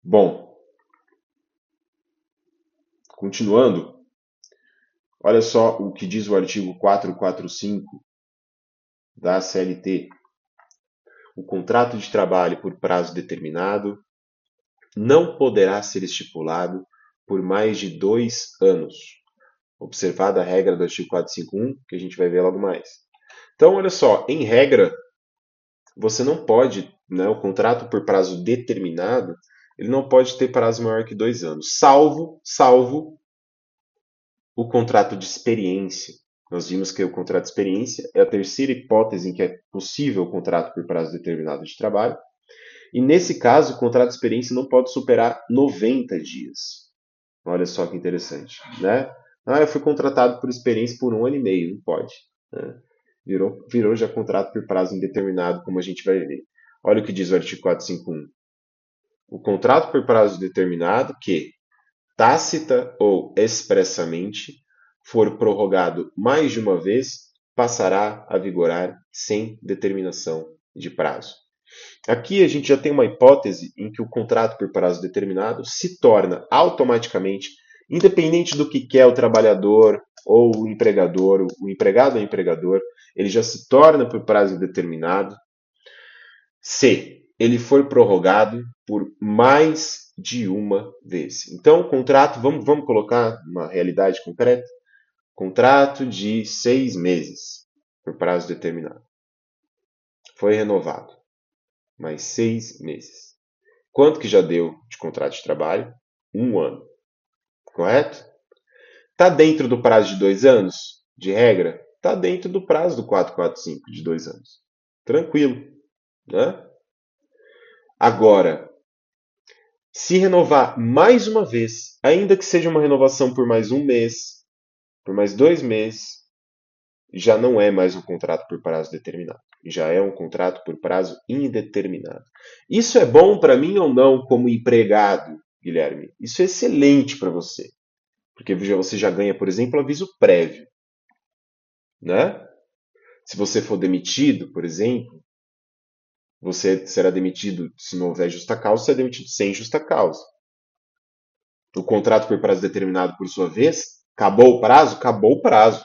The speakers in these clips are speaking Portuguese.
Bom, continuando, olha só o que diz o artigo 445 da CLT. O contrato de trabalho por prazo determinado não poderá ser estipulado por mais de 2 anos, observada a regra do artigo 451, que a gente vai ver logo mais. Então, olha só, em regra, você não pode, né, o contrato por prazo determinado, ele não pode ter prazo maior que 2 anos, salvo o contrato de experiência. Nós vimos que o contrato de experiência é a terceira hipótese em que é possível o contrato por prazo determinado de trabalho. E nesse caso, o contrato de experiência não pode superar 90 dias. Olha só que interessante, né? Ah, eu fui contratado por experiência por 1 ano e meio, não pode, né? Virou já contrato por prazo indeterminado, como a gente vai ver. Olha o que diz o artigo 451. O contrato por prazo determinado que, tácita ou expressamente, for prorrogado mais de uma vez, passará a vigorar sem determinação de prazo. Aqui a gente já tem uma hipótese em que o contrato por prazo determinado se torna automaticamente, independente do que quer o trabalhador ou o empregador, o empregado ou o empregador, ele já se torna por prazo determinado se ele for prorrogado por mais de uma vez. Então, o contrato, vamos colocar uma realidade concreta, contrato de 6 meses por prazo determinado. Foi renovado mais 6 meses. Quanto que já deu de contrato de trabalho? 1 ano. Correto? Está dentro do prazo de 2 anos, de regra? Está dentro do prazo do 445 de 2 anos. Tranquilo. Né? Agora, se renovar mais uma vez, ainda que seja uma renovação por mais um mês, por mais 2 meses, já não é mais um contrato por prazo determinado. Já é um contrato por prazo indeterminado. Isso é bom para mim ou não como empregado, Guilherme? Isso é excelente para você. Porque você já ganha, por exemplo, aviso prévio. Né? Se você for demitido, por exemplo, você será demitido, se não houver justa causa, será demitido sem justa causa. O contrato por prazo determinado, por sua vez, acabou o prazo? Acabou o prazo.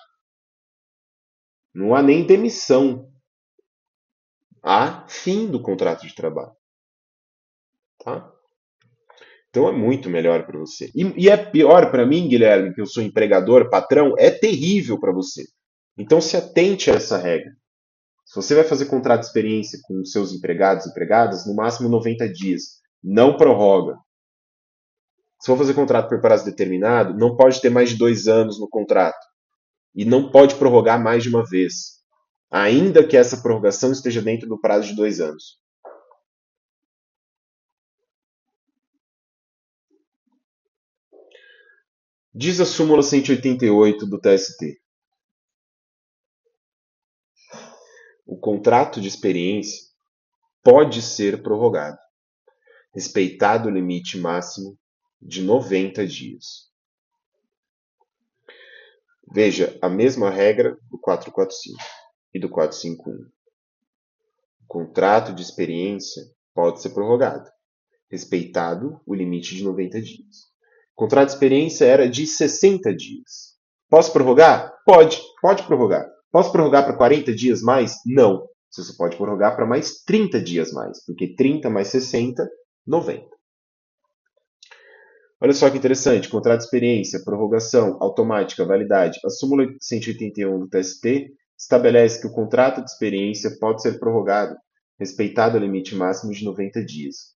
Não há nem demissão. Há fim do contrato de trabalho. Tá? Então é muito melhor para você. E é pior para mim, Guilherme, que eu sou empregador, patrão, é terrível para você. Então se atente a essa regra. Se você vai fazer contrato de experiência com seus empregados e empregadas, no máximo 90 dias. Não prorroga. Se for fazer contrato por prazo determinado, não pode ter mais de 2 anos no contrato. E não pode prorrogar mais de uma vez. Ainda que essa prorrogação esteja dentro do prazo de 2 anos. Diz a súmula 188 do TST. O contrato de experiência pode ser prorrogado, respeitado o limite máximo de 90 dias. Veja, a mesma regra do 445 e do 451. O contrato de experiência pode ser prorrogado, respeitado o limite de 90 dias. O contrato de experiência era de 60 dias. Posso prorrogar? Pode prorrogar. Posso prorrogar para 40 dias mais? Não. Você só pode prorrogar para mais 30 dias mais, porque 30 mais 60, 90. Olha só que interessante, contrato de experiência, prorrogação, automática, validade. A súmula 181 do TST estabelece que o contrato de experiência pode ser prorrogado, respeitado o limite máximo de 90 dias.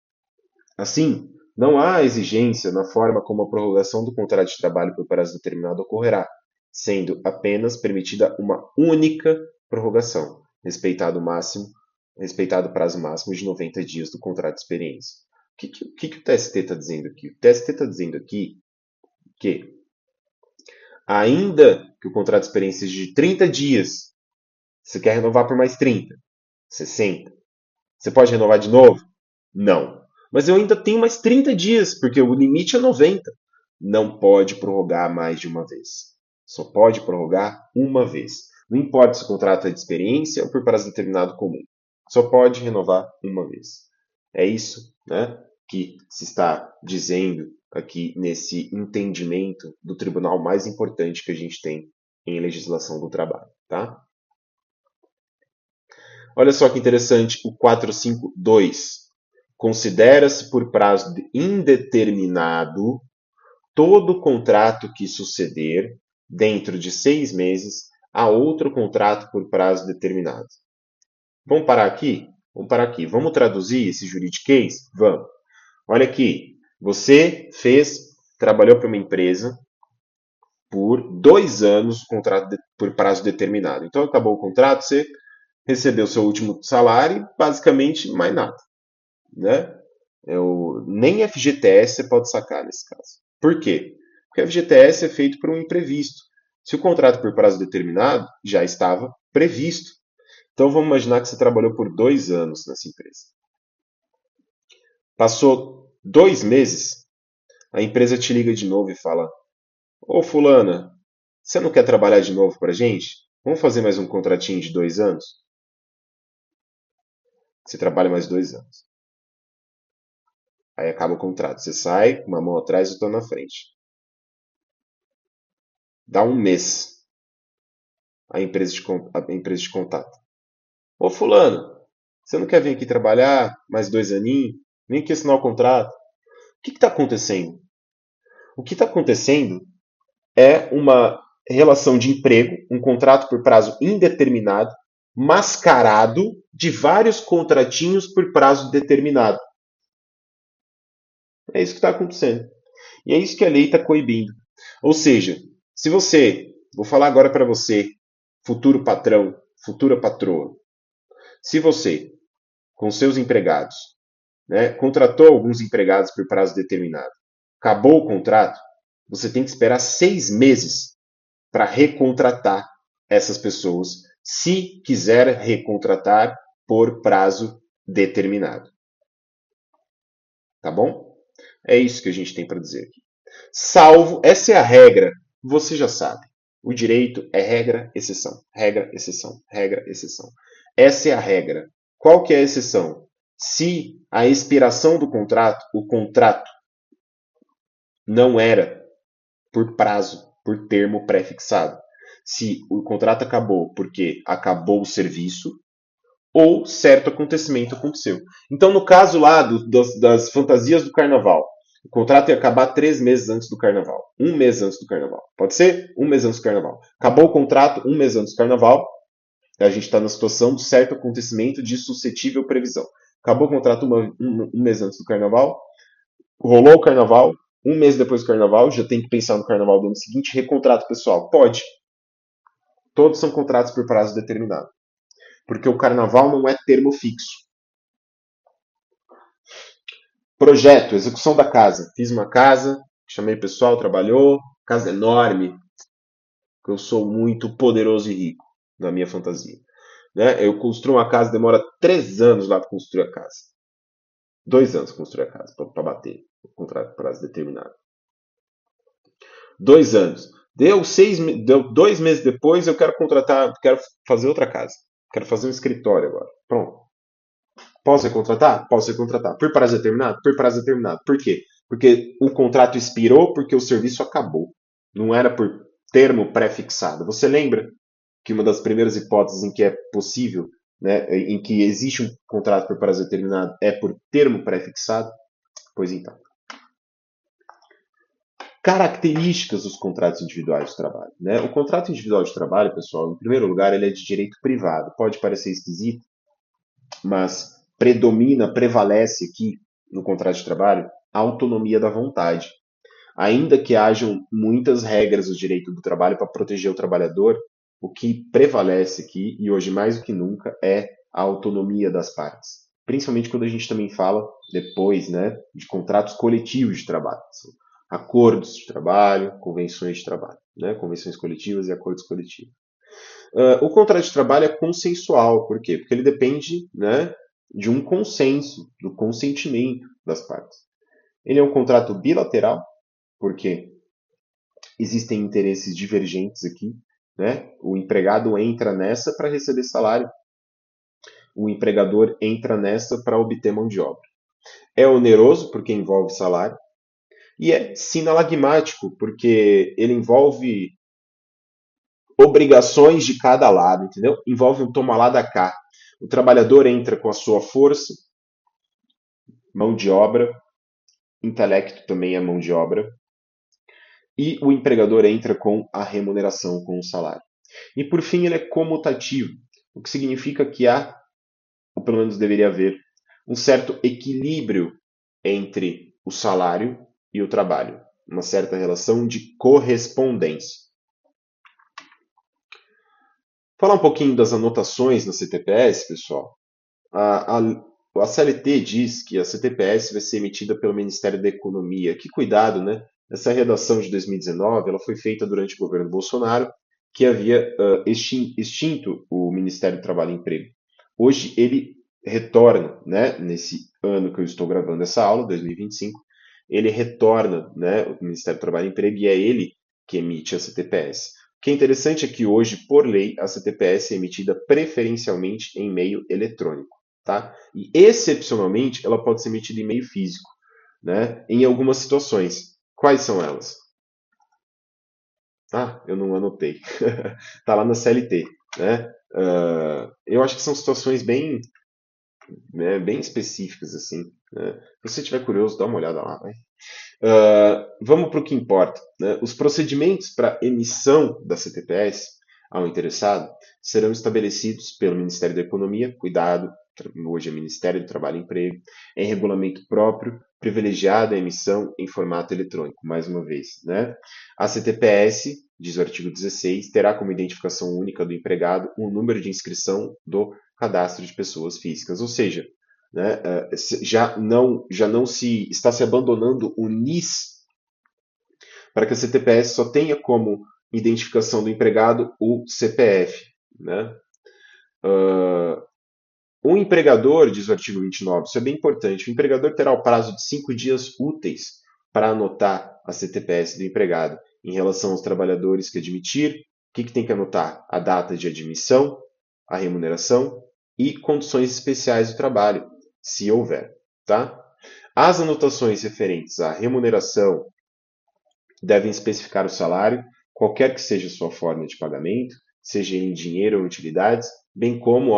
Assim, não há exigência na forma como a prorrogação do contrato de trabalho por prazo determinado ocorrerá, sendo apenas permitida uma única prorrogação, respeitado o prazo máximo de 90 dias do contrato de experiência. O que o TST está dizendo aqui? O TST está dizendo aqui que, ainda que o contrato de experiência seja de 30 dias, você quer renovar por mais 30, 60, você pode renovar de novo? Não. Mas eu ainda tenho mais 30 dias, porque o limite é 90. Não pode prorrogar mais de uma vez. Só pode prorrogar uma vez. Não importa se o contrato é de experiência ou por prazo determinado comum. Só pode renovar uma vez. É isso, né? que se está dizendo aqui nesse entendimento do tribunal mais importante que a gente tem em legislação do trabalho, tá? Olha só que interessante o 452. Considera-se por prazo indeterminado todo contrato que suceder dentro de 6 meses a outro contrato por prazo determinado. Vamos parar aqui? Vamos parar aqui. Vamos traduzir esse juridiquês? Vamos. Olha aqui. Você trabalhou para uma empresa por 2 anos, contrato por prazo determinado. Então acabou o contrato, você recebeu seu último salário e basicamente mais nada, né? Nem FGTS você pode sacar nesse caso. Por quê? Porque a FGTS é feito por um imprevisto. Se o contrato por prazo determinado já estava previsto. Então vamos imaginar que você trabalhou por 2 anos nessa empresa. Passou 2 meses, a empresa te liga de novo e fala: Ô fulana, você não quer trabalhar de novo para a gente? Vamos fazer mais um contratinho de 2 anos? Você trabalha mais 2 anos. Aí acaba o contrato. Você sai, uma mão atrás e outra na frente. Dá um mês. A empresa te contata. Ô fulano, você não quer vir aqui trabalhar mais 2 aninhos? Nem que assinar o contrato? O que está acontecendo? O que está acontecendo é uma relação de emprego, um contrato por prazo indeterminado, mascarado de vários contratinhos por prazo determinado. É isso que está acontecendo. E é isso que a lei está coibindo. Ou seja, se você, vou falar agora para você, futuro patrão, futura patroa, se você, com seus empregados, né, contratou alguns empregados por prazo determinado, acabou o contrato, você tem que esperar 6 meses para recontratar essas pessoas, se quiser recontratar por prazo determinado. Tá bom? É isso que a gente tem para dizer aqui. Salvo, essa é a regra, você já sabe. O direito é regra, exceção, regra, exceção, regra, exceção. Essa é a regra. Qual que é a exceção? Se a expiração do contrato, o contrato não era por prazo, por termo pré-fixado. Se o contrato acabou porque acabou o serviço ou certo acontecimento aconteceu. Então, no caso lá das fantasias do carnaval, o contrato ia acabar 3 meses antes do carnaval. 1 mês antes do carnaval. Pode ser? 1 mês antes do carnaval. Acabou o contrato 1 mês antes do carnaval. A gente está na situação do certo acontecimento de suscetível previsão. Acabou o contrato um mês antes do carnaval. Rolou o carnaval. 1 mês depois do carnaval. Já tem que pensar no carnaval do ano seguinte. Recontrato pessoal. Pode. Todos são contratos por prazo determinado. Porque o carnaval não é termo fixo. Projeto, execução da casa. Fiz uma casa, chamei o pessoal, trabalhou. Casa enorme. Eu sou muito poderoso e rico na minha fantasia. Né? Eu construo uma casa, demora 3 anos lá para construir a casa. 2 anos para construir a casa, para bater o contrato por prazo determinado. 2 anos. Deu 2 meses depois, eu quero contratar, quero fazer outra casa. Quero fazer um escritório agora. Pronto. Posso recontratar? Posso recontratar. Por prazo determinado? Por prazo determinado. Por quê? Porque o contrato expirou porque o serviço acabou. Não era por termo pré-fixado. Você lembra que uma das primeiras hipóteses em que é possível, né, em que existe um contrato por prazo determinado, é por termo pré-fixado? Pois então. Características dos contratos individuais de trabalho. Né? O contrato individual de trabalho, pessoal, em primeiro lugar, ele é de direito privado. Pode parecer esquisito, mas prevalece aqui no contrato de trabalho a autonomia da vontade. Ainda que hajam muitas regras do direito do trabalho para proteger o trabalhador, o que prevalece aqui, e hoje mais do que nunca, é a autonomia das partes. Principalmente quando a gente também fala, depois, né, de contratos coletivos de trabalho. Acordos de trabalho, convenções de trabalho. Né, convenções coletivas e acordos coletivos. O contrato de trabalho é consensual. Por quê? Porque ele depende, né, de um consenso, do consentimento das partes. Ele é um contrato bilateral, porque existem interesses divergentes aqui. Né? O empregado entra nessa para receber salário, o empregador entra nessa para obter mão de obra. É oneroso, porque envolve salário. E é sinalagmático, porque ele envolve obrigações de cada lado, entendeu? Envolve um toma lá da cá. O trabalhador entra com a sua força, mão de obra, intelecto também é mão de obra, e o empregador entra com a remuneração, com o salário. E por fim, ele é comutativo, o que significa que há, ou pelo menos deveria haver, um certo equilíbrio entre o salário e o trabalho, uma certa relação de correspondência. Falar um pouquinho das anotações na CTPS, pessoal. A, a, a CLT diz que a CTPS vai ser emitida pelo Ministério da Economia. Que cuidado, né? Essa redação de 2019 ela foi feita durante o governo Bolsonaro, que havia extinto o Ministério do Trabalho e Emprego. Hoje ele retorna, né, nesse ano que eu estou gravando essa aula, 2025, ele retorna, né, o Ministério do Trabalho e Emprego e é ele que emite a CTPS. O que é interessante é que hoje, por lei, a CTPS é emitida preferencialmente em meio eletrônico. Tá? E, excepcionalmente, ela pode ser emitida em meio físico, né? Em algumas situações. Quais são elas? Ah, eu não anotei. Tá lá na CLT, né? Eu acho que são situações bem, né, bem específicas, assim. Né? Se você estiver curioso, dá uma olhada lá. Vai. Vamos para o que importa. Né? Os procedimentos para emissão da CTPS ao interessado serão estabelecidos pelo Ministério da Economia, cuidado, hoje é Ministério do Trabalho e Emprego, em regulamento próprio, privilegiada a emissão em formato eletrônico, mais uma vez. Né? A CTPS, diz o artigo 16, terá como identificação única do empregado o número de inscrição do cadastro de pessoas físicas, ou seja, né, já não se está se abandonando o NIS para que a CTPS só tenha como identificação do empregado o CPF. Né? O empregador, diz o artigo 29, isso é bem importante, o empregador terá o prazo de 5 dias úteis para anotar a CTPS do empregado em relação aos trabalhadores que admitir. O que tem que anotar? A data de admissão, a remuneração e condições especiais do trabalho, se houver. Tá? As anotações referentes à remuneração devem especificar o salário, qualquer que seja sua forma de pagamento, seja em dinheiro ou utilidades, bem como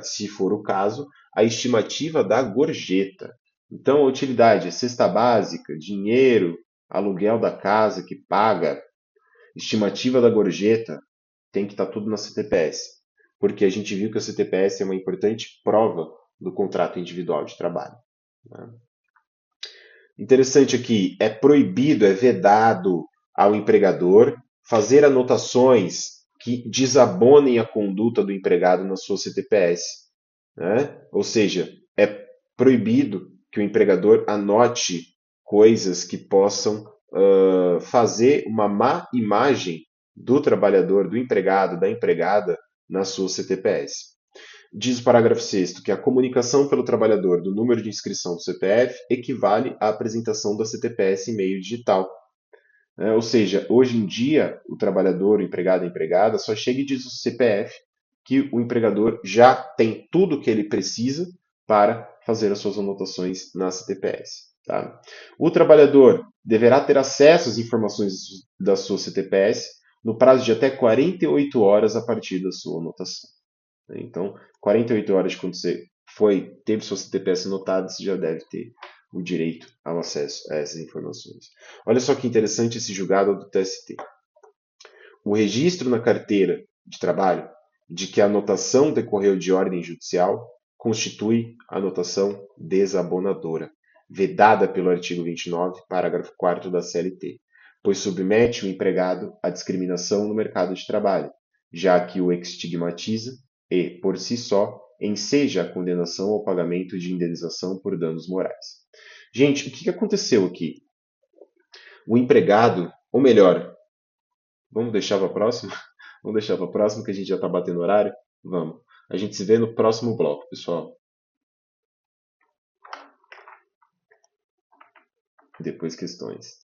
se for o caso, a estimativa da gorjeta. Então, a utilidade é cesta básica, dinheiro, aluguel da casa que paga, estimativa da gorjeta, tem que estar tudo na CTPS, porque a gente viu que a CTPS é uma importante prova do contrato individual de trabalho. Né? Interessante aqui, é proibido, é vedado ao empregador fazer anotações que desabonem a conduta do empregado na sua CTPS. Né? Ou seja, é proibido que o empregador anote coisas que possam fazer uma má imagem do trabalhador, do empregado, da empregada na sua CTPS. Diz o parágrafo 6º que a comunicação pelo trabalhador do número de inscrição do CPF equivale à apresentação da CTPS em meio digital. Ou seja, hoje em dia, o trabalhador, o empregado, a empregada, só chega e diz o CPF que o empregador já tem tudo o que ele precisa para fazer as suas anotações na CTPS. Tá? O trabalhador deverá ter acesso às informações da sua CTPS no prazo de até 48 horas a partir da sua anotação. Então, 48 horas quando você teve sua CTPS anotada, você já deve ter o direito ao acesso a essas informações. Olha só que interessante esse julgado do TST. O registro na carteira de trabalho de que a anotação decorreu de ordem judicial constitui anotação desabonadora, vedada pelo artigo 29, parágrafo 4º da CLT, pois submete o empregado à discriminação no mercado de trabalho, já que o estigmatiza e, por si só, enseja a condenação ao pagamento de indenização por danos morais. Gente, o que aconteceu aqui? O empregado, ou melhor, vamos deixar para a próxima? Vamos deixar para a próxima que a gente já está batendo horário? Vamos. A gente se vê no próximo bloco, pessoal. Depois questões.